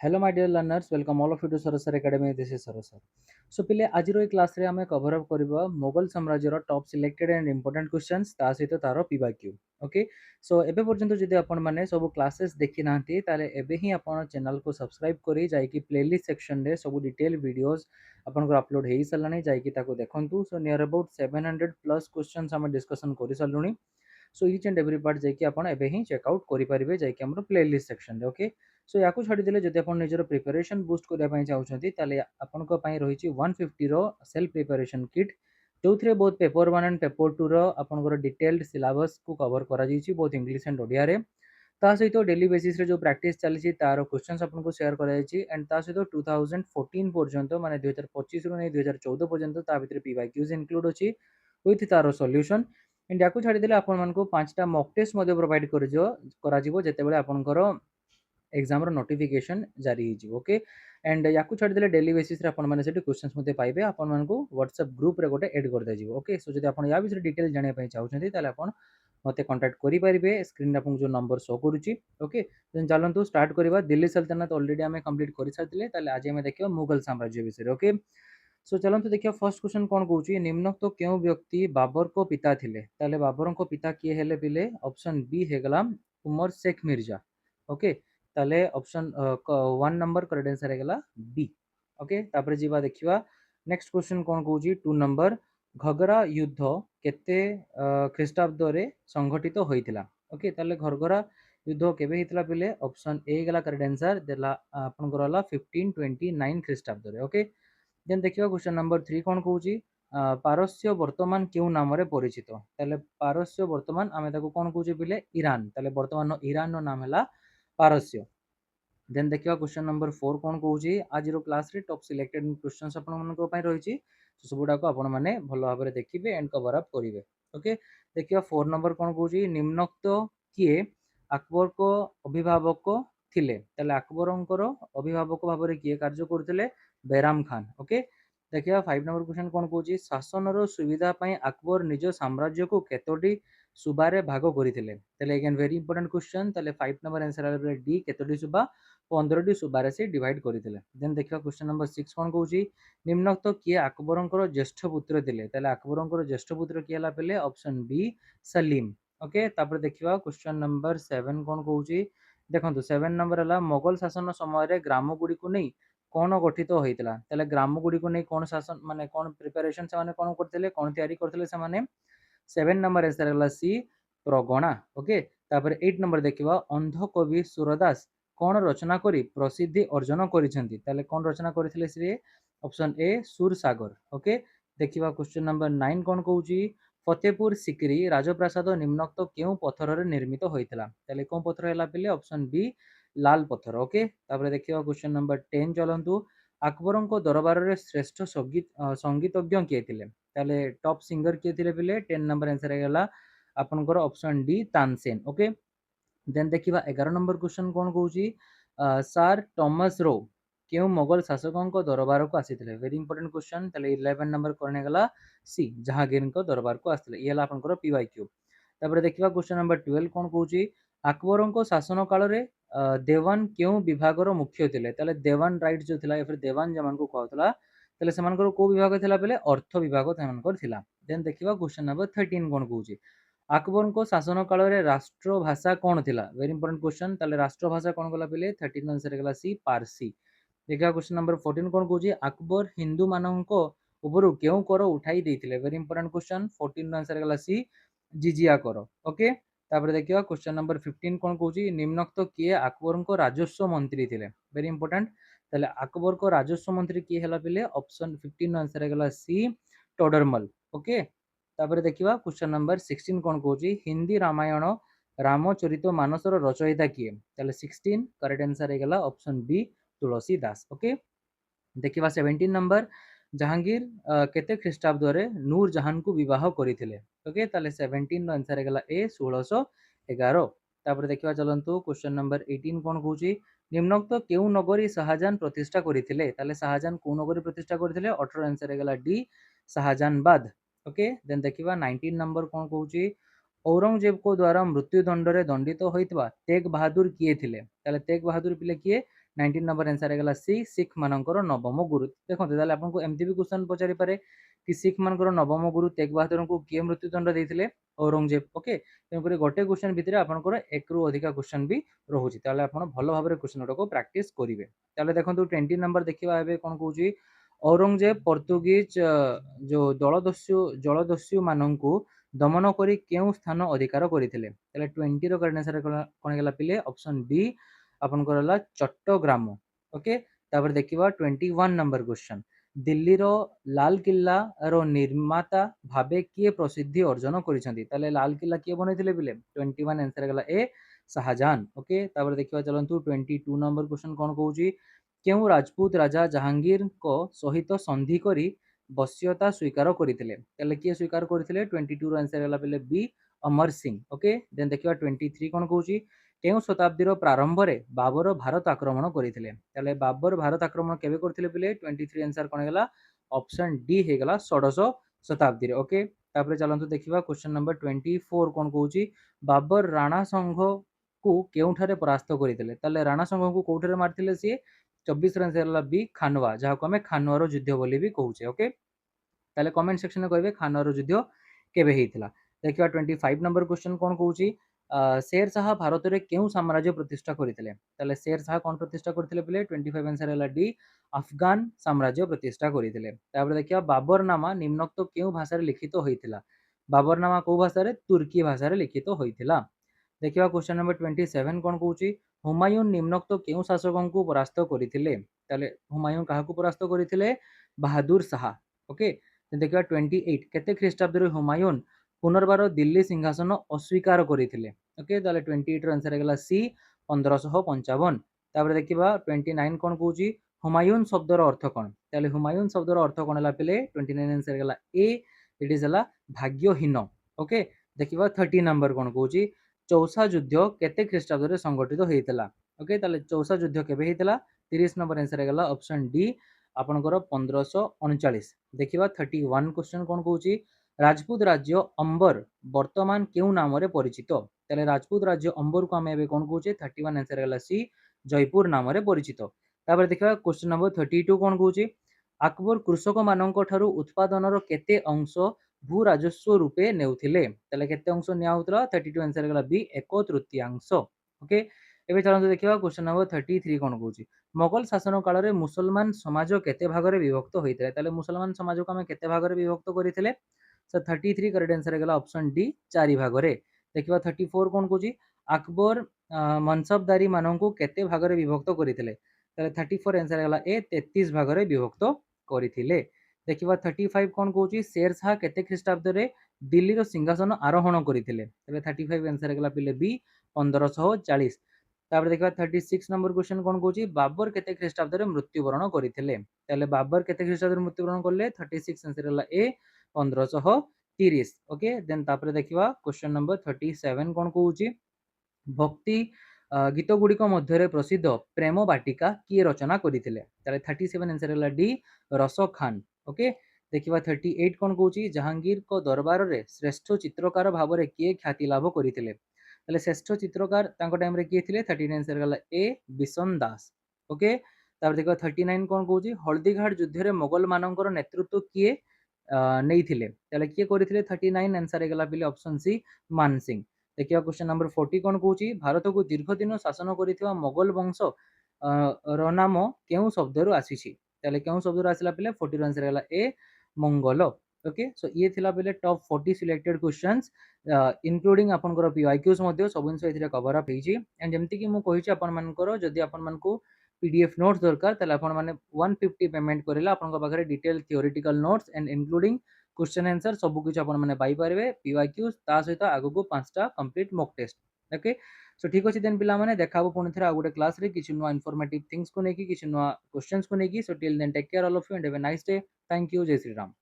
Hello, my dear learners. Welcome all of you to Sarasar Academy. This is Sarasar. So, पिले आज रो class रे हमें cover up करबा मोगल साम्राज्य रो top selected and important questions ता सहित तारो पीवाक्यू. ओके. सो एबे पर्यंत जदि आपण माने सब क्लासेस देखि नांती ताले एबे ही आपण चैनल को सब्सक्राइब करी जाय कि प्लेलिस्ट सेक्शन रे सब डिटेल वीडियोस आपण को अपलोड हेई सलानी जाय कि ताको देखंतु. So near about 700 plus questions हम डिस्कशन करि सलुनी. So each and every part जाकि आपण एबे ही चेकआउट करि परिबे जाकि हमर प्लेलिस्ट सेक्शन रे. ओके. सो या छाड़ी देले जदि आपण निजर प्रिपरेशन बूस्ट करबा पई चाहउछंती ताले आपण को पई रहिछि 150 रो सेल्फ प्रिपरेशन किट जोथरे बहुत पेपर 1 एंड पेपर 2 रो आपण को डिटेल्ड सिलेबस को कवर करा जाइछि बहुत इंग्लिश एंड ओडिया रे. ता सहित डेली बेसिस रे जो प्रैक्टिस चली तार क्वेश्चंस आपन को शेयर करा जाइछि एंड ता सहित 2014 पर्यंत माने 2025 रो नै 2014 पर्यंत ता भितर पीवाईक्यूज इंक्लूड अछि विथ तार सॉल्यूशन. एंड या छाड़ी देले आपण मन को पांचटा मॉक टेस्ट मध्ये प्रोवाइड करा जिवो जेते बेले आपण को एग्जाम रो नोटिफिकेशन जारी हो जिवो. ओके. एंड या छाड़ी देले डेली बेसिस रे आपण माने सेठी क्वेश्चंस मध्ये पाइबे आपण मन को व्हाट्सएप ग्रुप रे गोटे ऐड कर दे जिवो. ओके. सो जदि आपण या विषय डिटेल जानिया पई चाहउछंती ताले आपण मते कांटेक्ट करि परिबे स्क्रीन रे आपन जो नंबर शो करूची. ओके. देन चलंतु स्टार्ट करबा. दिल्ली सल्तनत ऑलरेडी हमें कंप्लीट करि सारथिले ताले आज हमें देखियो मुगल साम्राज्य विषय. ओके. सो चलंतु देखियो फर्स्ट क्वेश्चन कोन कहूची निम्नोक्त केउ व्यक्ति बाबर को पिता थिले ताले बाबर को पिता किए हेले बिले ऑप्शन बी हेगला उमर शेख मिर्जा. ओके. ताले ऑप्शन 1 नंबर करेक्ट आंसर हेगला बी. ओके. तापर जीवा देखिवा नेक्स्ट क्वेश्चन कोन कहूची 2 नंबर घगरा युद्ध केते ख्रीष्टाब्द रे संगठित होइतिला. ओके. ताले घगरा युद्ध केबे हितला बिले ऑप्शन ए हेगला करेक्ट आंसर देला आपन करला 1529 ख्रीष्टाब्द रे. ओके. देन देखिवा क्वेश्चन नंबर 3 कोन कहूची पारस्य वर्तमान केउ नाम रे परिचित ताले पारस्य वर्तमान आमे ताको कोन कहूचे बिले ईरान ताले वर्तमान ईरान नो नाम हला पारस्य. देन देखिवा क्वेश्चन नंबर 4 कोन कहूची आज रो क्लास रे टॉप सिलेक्टेड क्वेश्चंस आपन मन को पई रहिची सबुडा को आपन माने भलो भाबरे देखिबे एंड कवर अप करिवे. ओके. देखिवा 4 नंबर कोन कहूची निम्नोक्त किए अकबर को अभिभावक थिले ताले अकबरंकर अभिभावक भाबरे किए कार्य करथिले बैराम खान. ओके. देखिए 5 नंबर क्वेश्चन कोन कहूची शासन रो सुविधा पई अकबर निज साम्राज्य को केतोटी सुबारे भाग करिथिले तले अगेन वेरी इंपोर्टेंट क्वेश्चन तले 5 नंबर आंसर आले डी केतोटी सुबा 15 टी सुबारे से डिवाइड करिथिले. देन देखियो क्वेश्चन नंबर 6 कोन कहूची निम्नोक्त किए अकबरंकर ज्येष्ठ पुत्र थिले तले अकबरंकर ज्येष्ठ पुत्र किएला पेले ऑप्शन बी सलीम. ओके. तापर देखिवा क्वेश्चन नंबर 7 कोन कहूची देखंतु 7 नंबर हला मोगल शासन समय रे ग्राम गुडी को नै कोन गठित होइतला तले ग्राम गुडी को नै कोन शासन माने कोन प्रिपरेशन से माने कोन करथिले कोन तयारी करथिले से माने 7 नंबर आंसर हला सी प्रगणा. ओके. तापर 8 नंबर देखिवा अंध कवि सूरदास कोन रचना करी प्रसिद्धि अर्जन करिसेंती ताले कोन रचना करिथिले से ऑप्शन ए सूरसागर. ओके. देखिवा क्वेश्चन नंबर 9 कोन कहूची फतेहपुर सिकरी राजप्रासाद निम्नोक्त केउ पत्थर रे निर्मित होइतला ताले कोन पत्थर हला पेले ऑप्शन बी लाल पत्थर. ओके. तापर देखिवा क्वेश्चन नंबर 10 चलंतु अकबर को दरबार रे श्रेष्ठ संगीतज्ञ किए थिले ताले टॉप सिंगर किए थिले पेले 10 नंबर आंसर हेगला आपनकर option D Tansen. Okay. Then देखिवा 11 नंबर क्वेश्चन कोन कहूची सर थॉमस रो केउ मोगल शासकों को दरबार को आसीथिले वेरी इंपोर्टेंट क्वेश्चन ताले 11 नंबर कोन हेगला सी जहांगीर को दरबार को आसीथिले ये हला आपनकर पीवाईक्यू. तापर देखिवा क्वेश्चन नंबर 12 कोन कहूची अकबर को शासन काल रे देवान केउ विभाग रो मुख्य थिले ताले देवान राइट जो थिला या फिर देवान जमान को कहतला ताले समानकर को विभाग थिला बेले अर्थ विभाग समानकर थिला. देन देखिवा क्वेश्चन नंबर 13 कोन कहूची अकबर को शासन काल रे राष्ट्र भाषा कोन थिला वेरी इंपोर्टेंट क्वेश्चन ताले राष्ट्र भाषा कोन गला बेले 13 आंसर गला सी पारसी. देखिवा क्वेश्चन नंबर 14 कोन कहूची अकबर हिंदू माननको उपरु केउ कर उठाई देथिले वेरी इंपोर्टेंट क्वेश्चन 14 आंसर गला सी जिजिया कर. ओके. तापर देखिवा क्वेश्चन नंबर 15 कोन कहूची निम्नोक्त किए अकबर को राजस्व मंत्री थिले वेरी इंपोर्टेंट ताले अकबर को राजस्व मंत्री किए हला बेले ऑप्शन 15 आंसर गला सी टोडरमल. ओके. तापर देखिवा क्वेश्चन नंबर 16 कोन कहूची हिंदी रामायण रामचरित मानस रो रचयिता किए ताले 16 करेक्ट आंसर हेगला ऑप्शन बी तुलसीदास. ओके. देखिवा 17 नंबर जहांगीर केते ख्रीष्टाब्द रे नूर जहान को विवाह करिथिले. ओके. ताले 17 रो आंसर हेगला ए 1611. तापर देखिवा चलंतु क्वेश्चन नंबर 18 कोन कहूची निम्नोक्त केउ नगरी शाहजहान प्रतिष्ठा करिथिले ताले शाहजहान को नगरी प्रतिष्ठा करिथिले 18 आंसर हेगला डी शाहजहानबाद. ओके. देन देखिवा 19 नंबर कोन कहूची औरंगजेब को द्वारा मृत्युदंड रे दंडित होइतबा तेग बहादुर किए थिले ताले तेग बहादुर पिले किए 19 नंबर आंसर हेगला सी सिख मानकर नवम गुरु देखंतु ताले आपन को एमती भी क्वेश्चन पचारि पारे कि सिख मानकर नवम गुरु तेग बहादुर को किए मृत्युदंड देथिले औरंगजेब ओके तेणुकरी गोटे क्वेश्चन भितर आपनकर एक रु अधिका क्वेश्चन भी रहुची ताले आपन भलो भाबरे क्वेश्चन को प्रैक्टिस करिवे ताले देखंतु 20 नंबर देखिबा एबे कोन कहूची औरंगजेब पोर्तुगीज जो जलदस्यु माननकु दमन करी केउ स्थान अधिकार करथिले ताले 20 रो करेक्ट आंसर कोन गेला पिले ऑप्शन बी आपन करला चट्टग्राम ओके तापर देखिबा 21 नंबर क्वेश्चन दिल्ली रो लाल किल्ला रो निर्माता भाबे किए प्रसिद्धि अर्जन करिसंती ताले लाल किल्ला किए बनैथिले पिले 21 आंसर गेला ए शाहजहान ओके तापर देखिबा चलंतु 22 नंबर क्वेश्चन कोन कहूची केउ राजपूत राजा जहांगीर को सहित संधि करी बस्यता स्वीकार करथिले ताले किए स्वीकार करथिले 22 रो आंसर गेला पिले B Amar Singh okay then देखिबा 23 कोन कहूची केउ शताब्दी रो प्रारंभ रे बाबर भारत आक्रमण करथिले ताले बाबर भारत आक्रमण केबे करथिले पिले 23 आंसर कोन गेला ऑप्शन डी हे गेला 16 शताब्दी रे ओके तापर चलंतु देखिबा क्वेश्चन नंबर 24 कोन कहूची बाबर राणा संघ को केउठारे परास्त करथिले ताले राणा संघ को कोठारे मारथिले सी 24 रन से बी खानवा जहाँ को हमें खानवार युद्ध बोली भी कहूचे ओके ताले कमेंट सेक्शन में कहबे खानवार युद्ध केबे हेइतिला देखिबा 25 नंबर क्वेश्चन कोन कहूची शेर शाह भारत रे केउ साम्राज्य प्रतिष्ठा करथिले ताले शेर शाह कोन प्रतिष्ठा करथिले पिले 25 आंसर हला डी अफगान साम्राज्य प्रतिष्ठा करथिले तापर देखिबा बाबरनामा निम्नोक्त केउ भाषा रे लिखित होइतिला बाबरनामा को भाषा रे तुर्की भाषा रे लिखित होइतिला देखिबा क्वेश्चन नंबर 27 कोन कहूची हुमायून निम्नोक्त केउ शासकंकु परास्त करथिले ताले हुमायून काहाकु परास्त करथिले बहादुर शाह ओके देखिबा 28 केते ख्रीष्टाब्द रे हुमायून पुनर्बार दिल्ली सिंहासन अस्वीकार करथिले ओके ताले 28 रो आंसर गेला सी 1555 तापर देखिबा 29 कोन कहूची हुमायून शब्दर अर्थ कोन ताले हुमायून शब्दर अर्थ कोन हला पिले 29 आंसर गेला ए इट इज हला भाग्यहीन ओके देखिबा 30 नंबर कोन कहूची चौसा युद्ध केते ख्रीष्टाब्द रे संगठित होइतला ओके ताले चौसा युद्ध केबे हेइतला 30 नंबर आंसर गेला ऑप्शन डी आपनकर 1539 देखिबा 31 क्वेश्चन कोन कहूची राजपूत राज्य अंबर वर्तमान केउ नाम रे परिचित ताले राजपूत राज्य अंबर को हम एबे कोन कहूचे 31 आंसर गेला सी जयपुर नाम रे परिचित तापर देखिबा क्वेश्चन नंबर 32 कोन कहूची अकबर कृषक माननक ठारू उत्पादनर केते अंश भू राजस्व रूपे नेउथिले ताले केते अंश निया होतला 32 आंसर गेला बी 1/3 ओके एबे चलंतु देखिबा क्वेश्चन नंबर 33 कोन कहूची मोगल शासन काल रे मुसलमान समाज केते भाग रे विभक्त होइतले ताले मुसलमान समाज को हम केते भाग रे विभक्त करितले सो 33 करेक्ट आंसर गेला ऑप्शन डी 4 भाग रे देखिबा 34 कोन कहूची अकबर मनसबदारी माननकु केते भाग रे विभक्त करितले ताले 34 आंसर गेला ए 33 भाग रे विभक्त करिथिले देखिबा 35 कोन कहूची शेर शाह केते ख्रीष्टाब्द रे दिल्ली रो सिंहासन आरोहण करिथिले तबे 35 आंसर गेला पिले बी 1540 तापर देखिबा 36 नंबर क्वेश्चन कोन कहूची बाबर केते ख्रीष्टाब्द रे मृत्युवरण करिथिले ताले बाबर केते ख्रीष्टाब्द रे मृत्युवरण करले 36 आंसर गेला ए 1530 ओके देन तापर देखिबा क्वेश्चन नंबर 37 कोन कहूची भक्ति गीत गुड़िक मध्य प्रसिद्ध प्रेम बाटिका किए रचना करथिले ताले 37 आंसर हला डी रस खान ओके देखिबा 38 कोन कहूची जहांगीर को दरबार रे श्रेष्ठ चित्रकार भाव रे किए ख्याति लाभ करथिले ताले श्रेष्ठ चित्रकार तांको टाइम रे किए थिले 39 आंसर हला ए बिशन दास ओके तापर देखिबा 39 कोन कहूची हल्दीघाट युद्ध रे मोगल मानकर नेतृत्व किए नेइथिले ताले किए करथिले 39 आंसर हेगला पिले ऑप्शन सी मान सिंह देखिए क्वेश्चन नंबर 40 कोन कहूची भारत को दीर्घ दिन शासन करिथिबा मोगल वंश रो नाम केउ शब्द रु आसीछि ताले केउ शब्द रु आसिला पिले 40 रो आंसर हला ए मंगल ओके सो ये थिला पिले टॉप 40 सिलेक्टेड क्वेश्चंस इंक्लूडिंग आपनकर पीआईक्यूज मध्ये सब जिंस एथिरे कवर अप हेछि एंड जेमति कि मु कहिछि आपन मानकर जदि आपन मानको पीडीएफ नोट्स दरकार ताले आपन माने 150 पेमेंट करेला आपन पाखरे detail theoretical notes and including question answer सब कुछ आपन माने पाई परबे पीवाईक्यूज ता सहित आगु को 5टा complete mock test okay so ठीक अछि देन पिला माने देखाबो पुनी थरा आगुटे क्लास रे किछ नुवा इंफॉर्मेटिव थिंग्स को नेकी किछ नुवा क्वेश्चंस को नेकी so till then take care all of you and have a nice day thank you जय श्री राम।